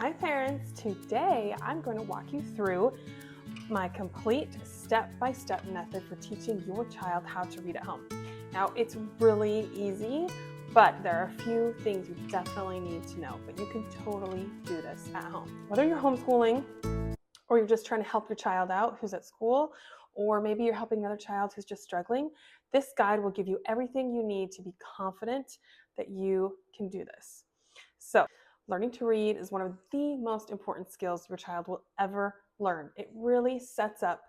Hi parents, today I'm going to walk you through my complete step-by-step method for teaching your child how to read at home. Now it's really easy, but there are a few things you definitely need to know, but you can totally do this at home. Whether you're homeschooling or you're just trying to help your child out who's at school, or maybe you're helping another child who's just struggling, this guide will give you everything you need to be confident that you can do this. So, learning to read is one of the most important skills your child will ever learn. It really sets up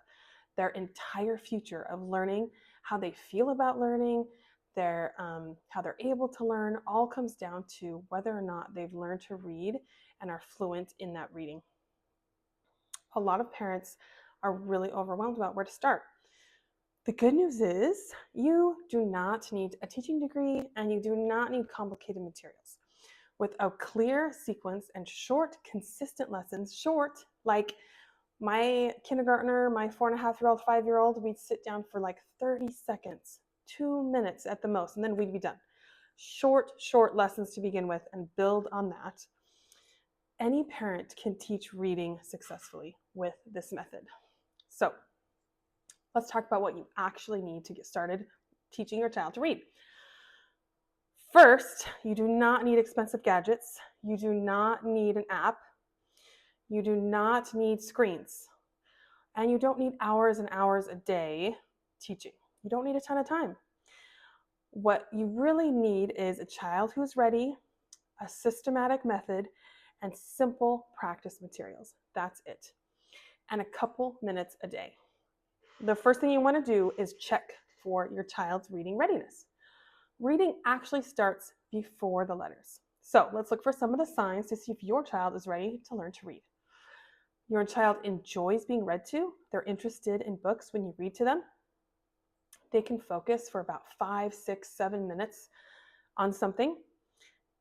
their entire future of learning, how they feel about learning, how they're able to learn, all comes down to whether or not they've learned to read and are fluent in that reading. A lot of parents are really overwhelmed about where to start. The good news is you do not need a teaching degree and you do not need complicated materials. With a clear sequence and short, consistent lessons, short, like my kindergartner, my 4.5-year-old, 5-year-old, we'd sit down for like 30 seconds, 2 minutes at the most, and then we'd be done. Short lessons to begin with and build on that. Any parent can teach reading successfully with this method. So let's talk about what you actually need to get started teaching your child to read. First, you do not need expensive gadgets. You do not need an app. You do not need screens. And you don't need hours and hours a day teaching. You don't need a ton of time. What you really need is a child who's ready, a systematic method, and simple practice materials. That's it. And a couple minutes a day. The first thing you want to do is check for your child's reading readiness. Reading actually starts before the letters. So let's look for some of the signs to see if your child is ready to learn to read. Your child enjoys being read to. They're interested in books when you read to them. They can focus for about 5, 6, 7 minutes on something.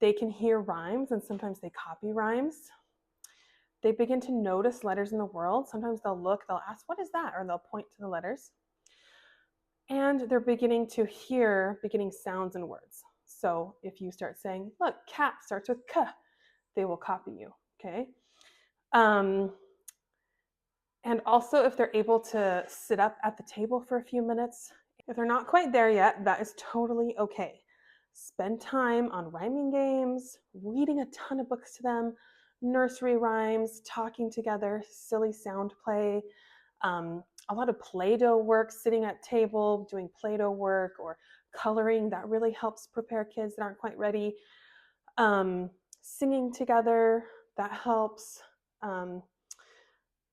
They can hear rhymes and sometimes they copy rhymes. They begin to notice letters in the world. Sometimes they'll look, they'll ask, what is that? Or they'll point to the letters. And they're beginning to hear beginning sounds and words. So if you start saying, look, cat starts with K, they will copy you, okay? And also if they're able to sit up at the table for a few minutes, if they're not quite there yet, that is totally okay. Spend time on rhyming games, reading a ton of books to them, nursery rhymes, talking together, silly sound play, a lot of Play-Doh work, sitting at table, doing Play-Doh work or coloring. That really helps prepare kids that aren't quite ready. Singing together, that helps.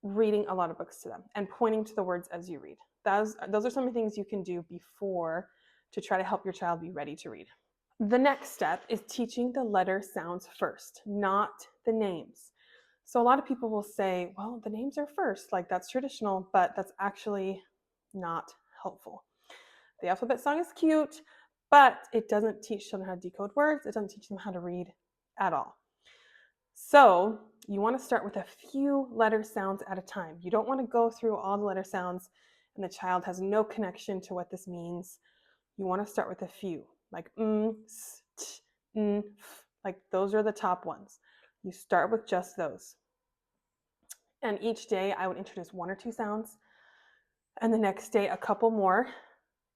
Reading a lot of books to them and pointing to the words as you read. Those are some of the things you can do before to try to help your child be ready to read. The next step is teaching the letter sounds first, not the names. So a lot of people will say, well, the names are first, like that's traditional, but that's actually not helpful. The alphabet song is cute, but it doesn't teach children how to decode words. It doesn't teach them how to read at all. So you want to start with a few letter sounds at a time. You don't want to go through all the letter sounds and the child has no connection to what this means. You want to start with a few, like s, t, n, f, like those are the top ones. You start with just those. And each day I would introduce 1 or 2 sounds, and the next day a couple more.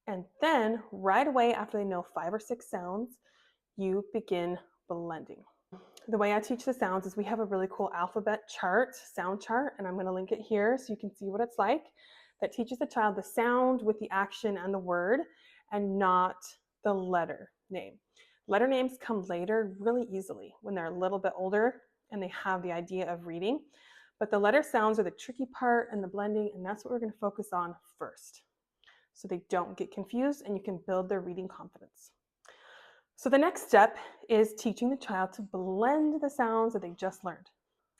And then right away after they know 5 or 6 sounds, you begin blending. The way I teach the sounds is we have a really cool alphabet chart, sound chart, and I'm going to link it here so you can see what it's like. That teaches the child the sound with the action and the word and not the letter name. Letter names come later really easily when they're a little bit older and they have the idea of reading. But the letter sounds are the tricky part and the blending, and that's what we're going to focus on first so they don't get confused and you can build their reading confidence. So the next step is teaching the child to blend the sounds that they just learned.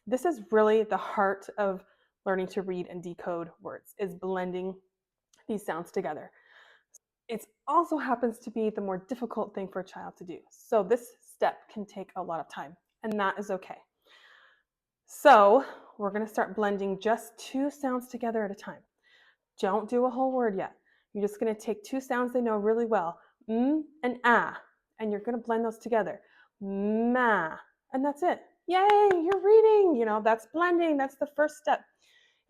This is really the heart of learning to read and decode words, is blending these sounds together. It also happens to be the more difficult thing for a child to do. So this step can take a lot of time, and that is okay. So we're going to start blending just 2 sounds together at a time. Don't do a whole word yet. You're just going to take 2 sounds they know really well, and ah, and you're going to blend those together. Ma, and that's it. Yay, you're reading. You know, that's blending. That's the first step.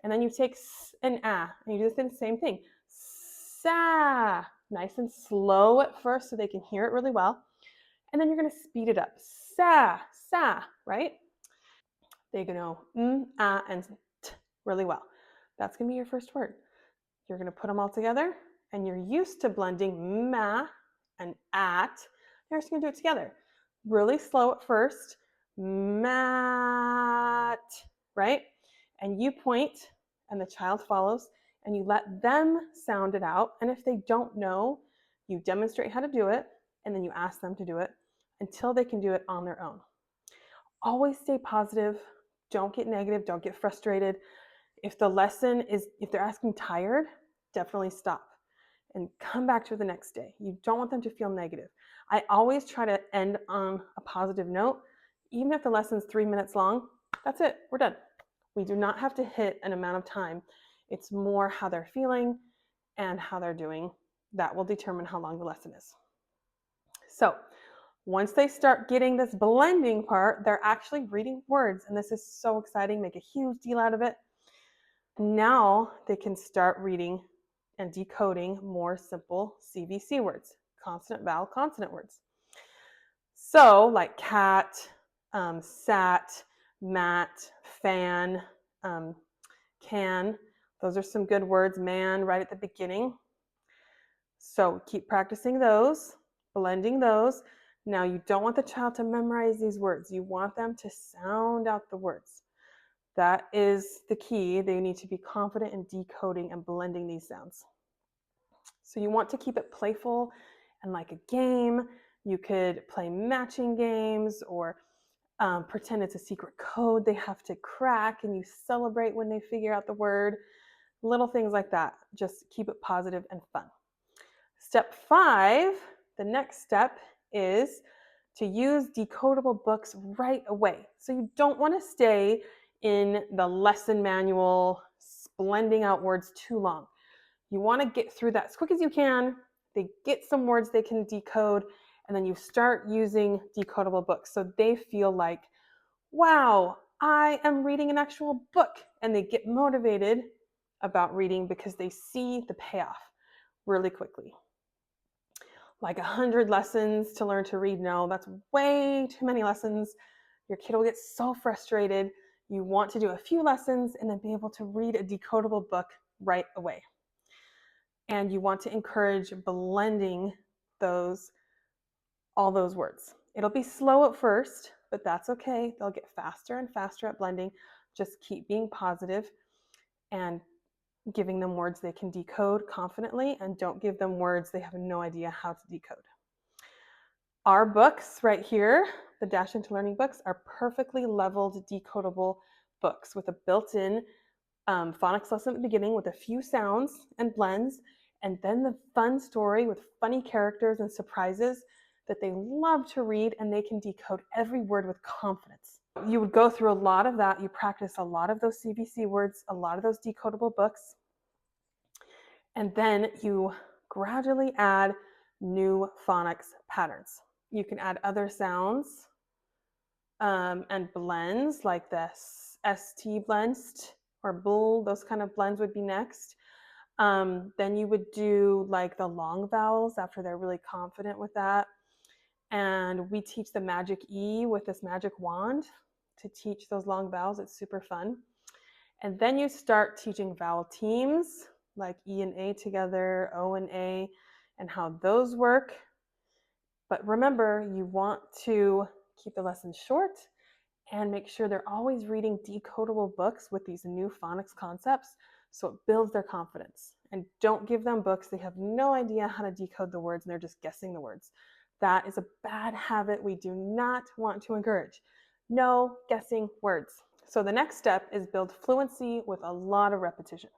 And then you take s and ah, and you do the same thing. Sa, nice and slow at first so they can hear it really well. And then you're going to speed it up. Sa, right? They're going to know ah, and t really well. That's going to be your first word. You're going to put them all together, and you're used to blending ma and at. You're just going to do it together. Really slow at first. Mat, right? And you point, and the child follows, and you let them sound it out. And if they don't know, you demonstrate how to do it, and then you ask them to do it until they can do it on their own. Always stay positive. Don't get negative. Don't get frustrated. If the lesson is, if they're asking tired, definitely stop and come back to it the next day. You don't want them to feel negative. I always try to end on a positive note. Even if the lesson's 3 minutes long, that's it, we're done. We do not have to hit an amount of time. It's more how they're feeling and how they're doing. That will determine how long the lesson is. So once they start getting this blending part, they're actually reading words, and this is so exciting. Make a huge deal out of it. Now they can start reading and decoding more simple CVC words, consonant, vowel, consonant words. So like cat, sat, mat, fan, can. Those are some good words. Man, right at the beginning. So keep practicing those, blending those. Now you don't want the child to memorize these words. You want them to sound out the words. That is the key. They need to be confident in decoding and blending these sounds. So you want to keep it playful and like a game. You could play matching games or pretend it's a secret code they have to crack, and you celebrate when they figure out the word. Little things like that. Just keep it positive and fun. Step 5, the next step is to use decodable books right away. So you don't want to stay in the lesson manual, blending out words too long. You want to get through that as quick as you can. They get some words they can decode, and then you start using decodable books so they feel like, wow, I am reading an actual book, and they get motivated about reading because they see the payoff really quickly. Like 100 lessons to learn to read, no, that's way too many lessons. Your kid will get so frustrated. You want to do a few lessons and then be able to read a decodable book right away. And you want to encourage blending all those words. It'll be slow at first, but that's okay. They'll get faster and faster at blending. Just keep being positive and giving them words they can decode confidently, and don't give them words they have no idea how to decode. Our books right here, the Dash Into Learning books, are perfectly leveled decodable books with a built-in phonics lesson at the beginning with a few sounds and blends, and then the fun story with funny characters and surprises that they love to read, and they can decode every word with confidence. You would go through a lot of that. You practice a lot of those CVC words, a lot of those decodable books, and then you gradually add new phonics patterns. You can add other sounds and blends like this ST blends or bull, those kind of blends would be next. Then you would do like the long vowels after they're really confident with that. And we teach the magic E with this magic wand to teach those long vowels. It's super fun. And then you start teaching vowel teams like E and A together, O and A, and how those work. But remember, you want to keep the lesson short and make sure they're always reading decodable books with these new phonics concepts so it builds their confidence. And don't give them books they have no idea how to decode the words and they're just guessing the words. That is a bad habit we do not want to encourage. No guessing words. So the next step is build fluency with a lot of repetition.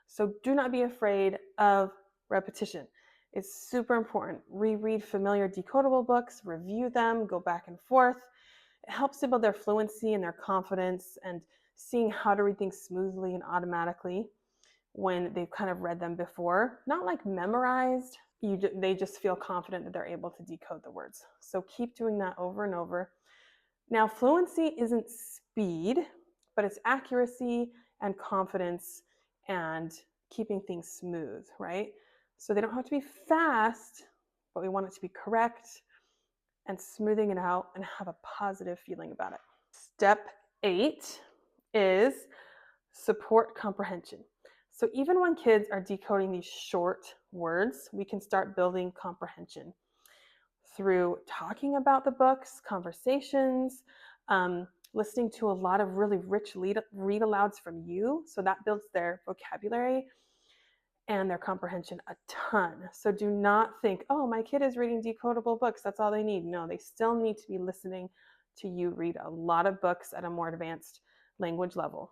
So do not be afraid of repetition. It's super important. Reread familiar decodable books, review them, go back and forth. It helps to build their fluency and their confidence and seeing how to read things smoothly and automatically when they've kind of read them before. Not like memorized, they just feel confident that they're able to decode the words. So keep doing that over and over. Now, fluency isn't speed, but it's accuracy and confidence and keeping things smooth, right? So they don't have to be fast, but we want it to be correct and smoothing it out and have a positive feeling about it. Step 8 is support comprehension. So even when kids are decoding these short words, we can start building comprehension through talking about the books, conversations, listening to a lot of really rich read alouds from you. So that builds their vocabulary and their comprehension a ton. So do not think, oh, my kid is reading decodable books. That's all they need. No, they still need to be listening to you read a lot of books at a more advanced language level.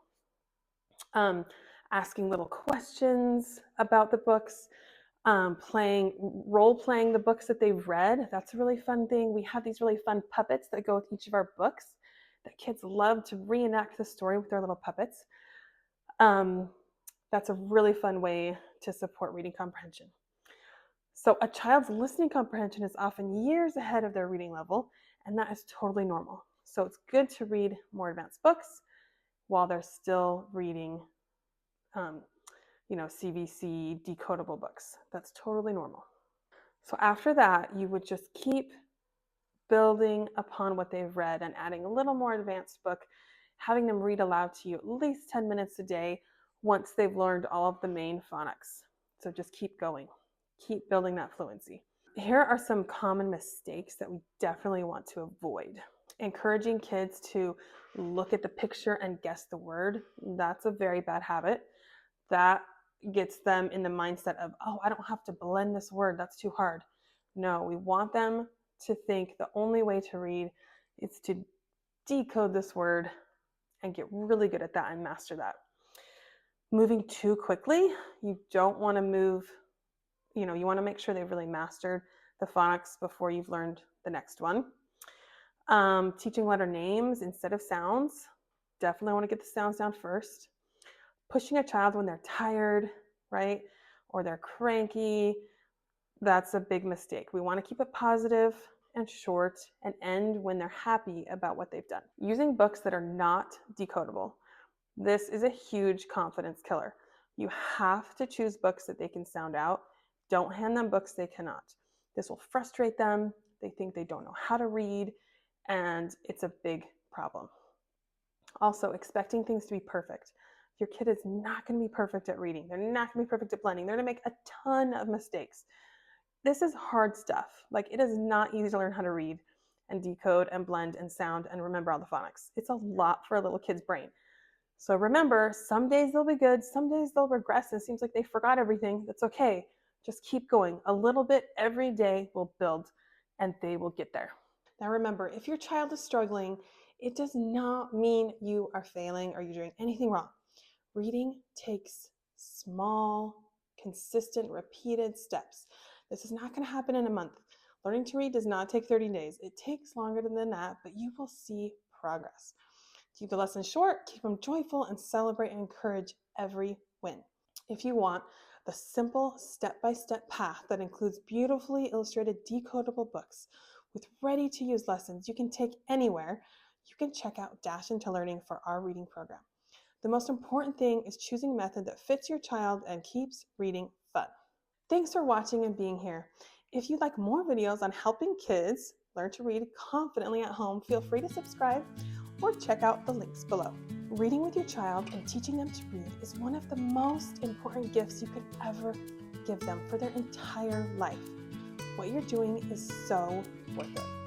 Asking little questions about the books, role playing the books that they've read. That's a really fun thing. We have these really fun puppets that go with each of our books that kids love to reenact the story with their little puppets. That's a really fun way to support reading comprehension. So a child's listening comprehension is often years ahead of their reading level, and that is totally normal. So it's good to read more advanced books while they're still reading CVC decodable books. That's totally normal. So after that, you would just keep building upon what they've read and adding a little more advanced book, having them read aloud to you at least 10 minutes a day once they've learned all of the main phonics. So just keep going. Keep building that fluency. Here are some common mistakes that we definitely want to avoid. Encouraging kids to look at the picture and guess the word. That's a very bad habit. That gets them in the mindset of, oh, I don't have to blend this word. That's too hard. No, we want them to think the only way to read is to decode this word and get really good at that and master that. Moving too quickly, you don't want to move, you want to make sure they've really mastered the phonics before you've learned the next one. Teaching letter names instead of sounds. Definitely want to get the sounds down first. Pushing a child when they're tired, right? Or they're cranky. That's a big mistake. We want to keep it positive and short and end when they're happy about what they've done. Using books that are not decodable. This is a huge confidence killer. You have to choose books that they can sound out. Don't hand them books they cannot. This will frustrate them. They think they don't know how to read, and it's a big problem. Also, expecting things to be perfect. Your kid is not going to be perfect at reading. They're not going to be perfect at blending. They're going to make a ton of mistakes. This is hard stuff. Like, it is not easy to learn how to read and decode and blend and sound and remember all the phonics. It's a lot for a little kid's brain. So remember, some days they'll be good, some days they'll regress, and it seems like they forgot everything. That's okay. Just keep going. A little bit every day will build, and they will get there. Now remember, if your child is struggling, it does not mean you are failing or you're doing anything wrong. Reading takes small, consistent, repeated steps. This is not going to happen in a month. Learning to read does not take 30 days. It takes longer than that, but you will see progress. Keep the lessons short, keep them joyful, and celebrate and encourage every win. If you want the simple step-by-step path that includes beautifully illustrated decodable books with ready-to-use lessons you can take anywhere, you can check out Dash into Learning for our reading program. The most important thing is choosing a method that fits your child and keeps reading fun. Thanks for watching and being here. If you'd like more videos on helping kids learn to read confidently at home, feel free to subscribe or check out the links below. Reading with your child and teaching them to read is one of the most important gifts you could ever give them for their entire life. What you're doing is so worth it.